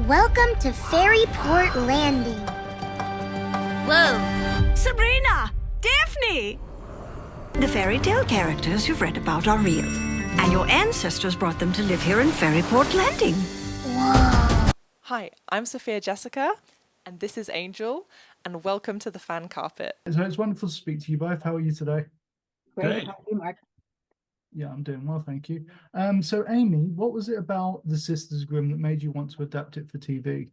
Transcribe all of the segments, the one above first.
Welcome to Fairyport Landing. Whoa! Sabrina! Daphne! The fairy tale characters you've read about are real, and your ancestors brought them to live here in Fairyport Landing. Whoa! Hi, I'm Sophia Jessica, and this is Angel, and welcome to the fan carpet. So it's wonderful to speak to you both. How are you today? Great. How are you, Marc? Yeah, I'm doing well, thank you. So Amy, what was it about the Sisters Grimm that made you want to adapt it for TV?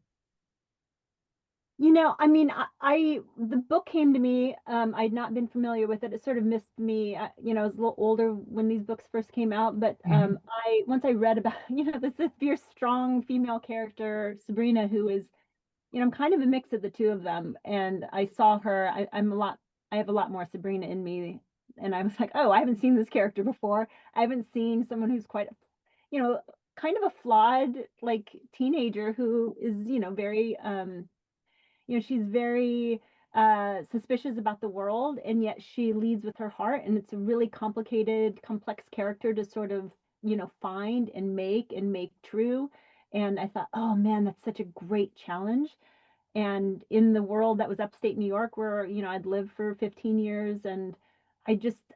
You know, I mean, the book came to me. I'd not been familiar with it. It sort of missed me. I was a little older when these books first came out, but once I read about, this fierce, strong female character, Sabrina, who is, I'm kind of a mix of the two of them. And I saw her. I have a lot more Sabrina in me. And I was like, oh, I haven't seen this character before. I haven't seen someone who's quite, kind of a flawed, like, teenager who is, very, she's very suspicious about the world, and yet she leads with her heart. And it's a really complicated, complex character to sort of, find and make true. And I thought, oh man, that's such a great challenge. And in the world that was upstate New York, where, I'd lived for 15 years, and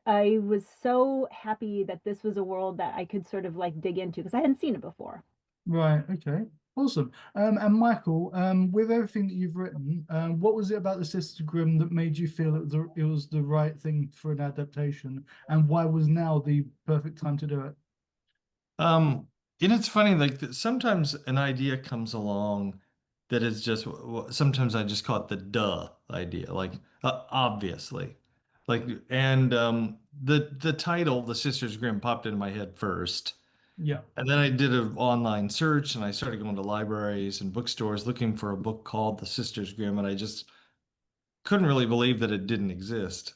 I was so happy that this was a world that I could sort of like dig into, because I hadn't seen it before. Right, okay. Awesome. And Michael, with everything that you've written, what was it about the Sisters Grimm that made you feel it was the right thing for an adaptation, and why was now the perfect time to do it? It's funny, like sometimes an idea comes along that is just, sometimes I just call it the duh idea, like obviously. Like, and the title, The Sisters Grimm, popped into my head first. Yeah. And then I did an online search, and I started going to libraries and bookstores looking for a book called The Sisters Grimm, and I just couldn't really believe that it didn't exist.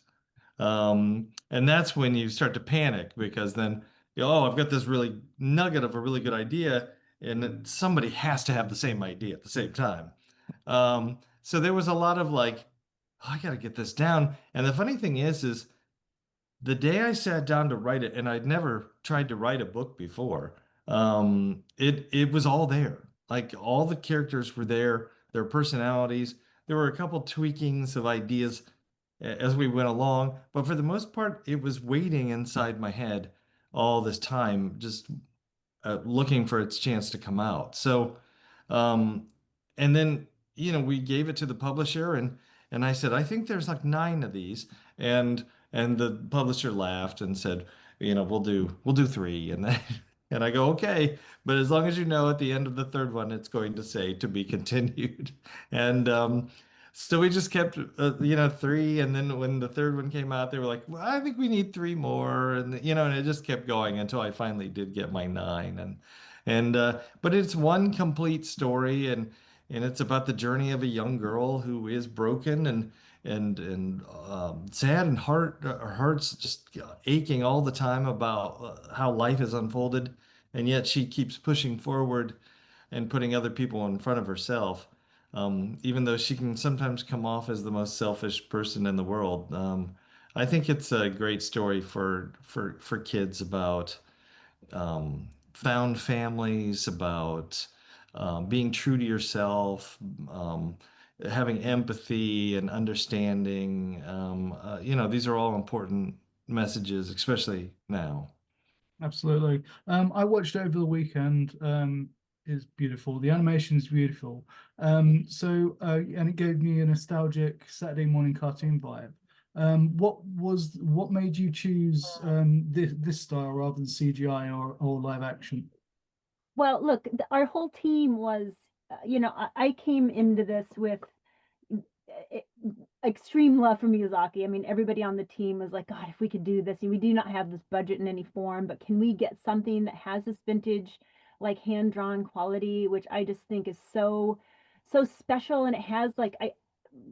And that's when you start to panic, because then, oh, I've got this really nugget of a really good idea, and somebody has to have the same idea at the same time. So there was a lot of like, oh, I got to get this down. And the funny thing is the day I sat down to write it, and I'd never tried to write a book before, it was all there. Like all the characters were there, their personalities. There were a couple tweakings of ideas as we went along, but for the most part, it was waiting inside my head all this time, just looking for its chance to come out. So, and then, we gave it to the publisher, and I said, I think there's like 9 of these. And the publisher laughed and said, we'll do 3. And then, and I go, okay, but as long as you know at the end of the 3rd one, it's going to say to be continued. And so we just kept, 3. And then when the 3rd one came out, they were like, well, I think we need 3 more. And, and it just kept going until I finally did get my 9. But it's one complete story, and it's about the journey of a young girl who is broken and sad, and her heart's just aching all the time about how life has unfolded, and yet she keeps pushing forward and putting other people in front of herself, even though she can sometimes come off as the most selfish person in the world. I think it's a great story for kids about found families, about being true to yourself, having empathy and understanding. These are all important messages, especially now. Absolutely. I watched it over the weekend. It's beautiful. The animation is beautiful. And it gave me a nostalgic Saturday morning cartoon vibe. What made you choose this style rather than CGI or live action? Well, look, our whole team was, I came into this with extreme love for Miyazaki. I mean, everybody on the team was like, God, if we could do this, and we do not have this budget in any form, but can we get something that has this vintage, like hand-drawn quality, which I just think is so special. And it has like,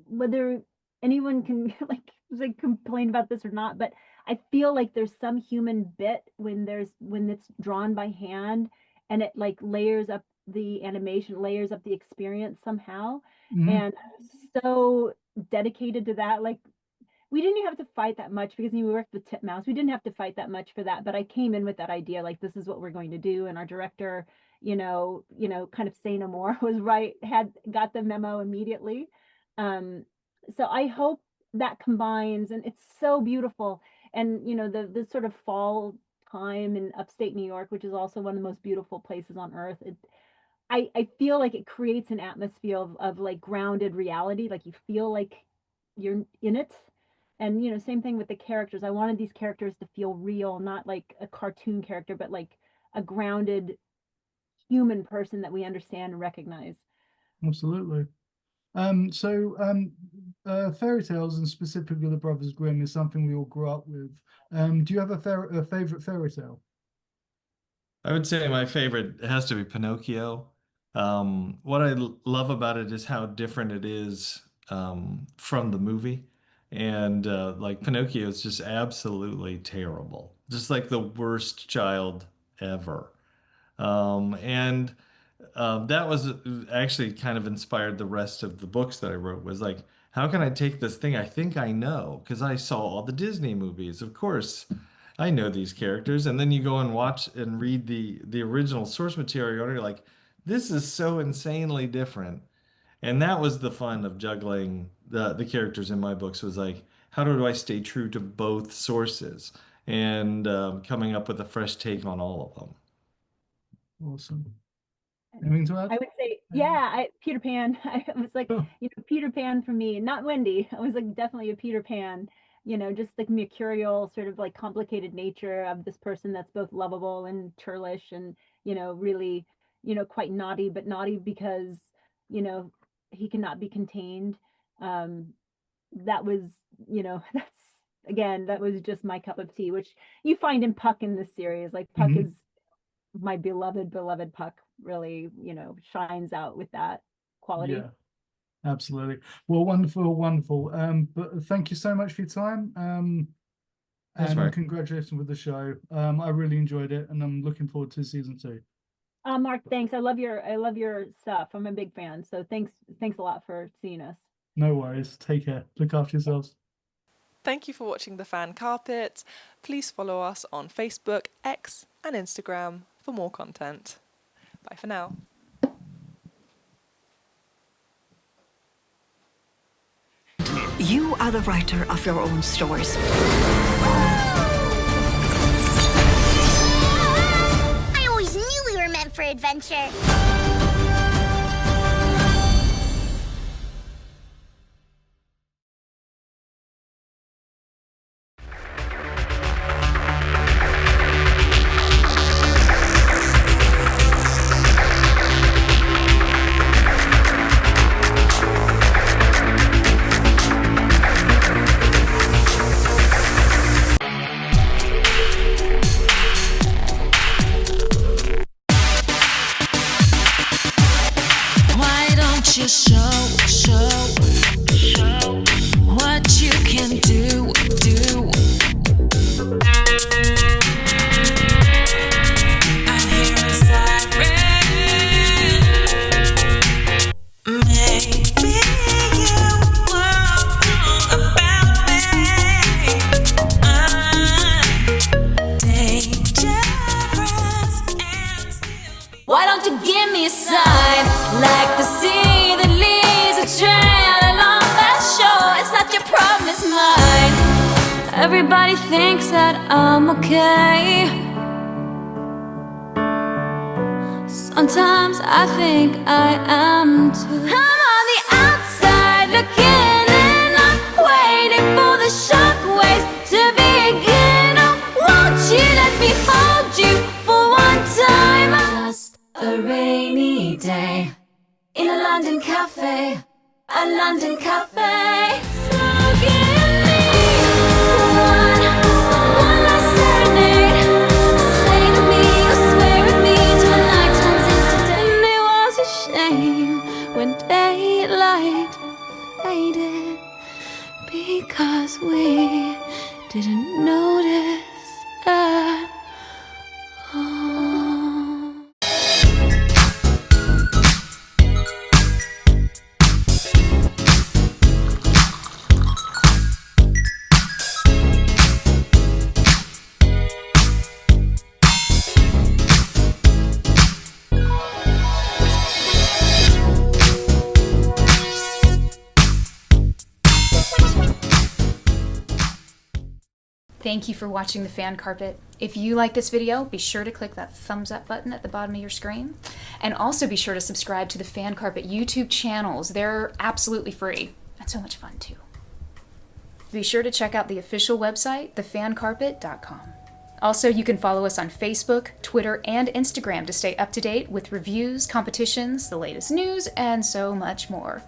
whether anyone can like complain about this or not, but I feel like there's some human bit when it's drawn by hand, and it like layers up the animation, layers up the experience somehow. And I'm so dedicated to that. Like, we didn't have to fight that much, because we worked with Titmouse. We didn't have to fight that much for that, but I came in with that idea, like, this is what we're going to do. And our director, kind of say no more was right, got the memo immediately. So I hope that combines, and it's so beautiful. And the sort of fall time in upstate New York, which is also one of the most beautiful places on earth. I feel like it creates an atmosphere of like grounded reality, like you feel like you're in it. And same thing with the characters. I wanted these characters to feel real, not like a cartoon character, but like a grounded human person that we understand and recognize. Absolutely. Fairy tales, and specifically the Brothers Grimm, is something we all grew up with. Do you have a favorite fairy tale? I would say my favorite has to be Pinocchio. What I love about it is how different it is from the movie. And like Pinocchio is just absolutely terrible, just like the worst child ever. And that was actually kind of inspired the rest of the books that I wrote. Was like, how can I take this thing I think I know? Because I saw all the Disney movies. Of course, I know these characters. And then you go and watch and read the original source material, and you're like, this is so insanely different. And that was the fun of juggling the characters in my books, was like, how do I stay true to both sources and coming up with a fresh take on all of them. Awesome. Anything to add? I would say, yeah, Peter Pan. I was like, Peter Pan for me, not Wendy. I was like definitely a Peter Pan. Just like mercurial, sort of like complicated nature of this person that's both lovable and churlish, and really, quite naughty, but naughty because he cannot be contained. That was, that was just my cup of tea, which you find in Puck in this series. Like Puck is my beloved Puck, really, shines out with that quality. Yeah, absolutely. Well, wonderful. But thank you so much for your time. That's and right. Congratulations with the show. I really enjoyed it, and I'm looking forward to season 2. Marc, thanks. I love your stuff. I'm a big fan. So thanks a lot for seeing us. No worries. Take care. Look after yourselves. Thank you for watching The Fan Carpet. Please follow us on Facebook, X, and Instagram for more content. Bye for now. You are the writer of your own stories. I always knew we were meant for adventure. You show what you can do. I hear a siren. Maybe you were wrong about me. I'm dangerous and still. Why don't you give me a sign like the sea? Everybody thinks that I'm okay. Sometimes I think I am too. I'm on the outside looking in. I'm waiting for the shockwaves to begin. Oh, won't you let me hold you for one time? Just a rainy day in a London cafe. A London cafe. So give me one last serenade. Say to me, or swear at me till the night turns into day. And it was a shame when daylight faded, because we didn't notice at all. Thank you for watching The Fan Carpet. If you like this video, be sure to click that thumbs up button at the bottom of your screen. And also be sure to subscribe to the Fan Carpet YouTube channels. They're absolutely free and so much fun too. Be sure to check out the official website, thefancarpet.com. Also, you can follow us on Facebook, Twitter, and Instagram to stay up to date with reviews, competitions, the latest news, and so much more.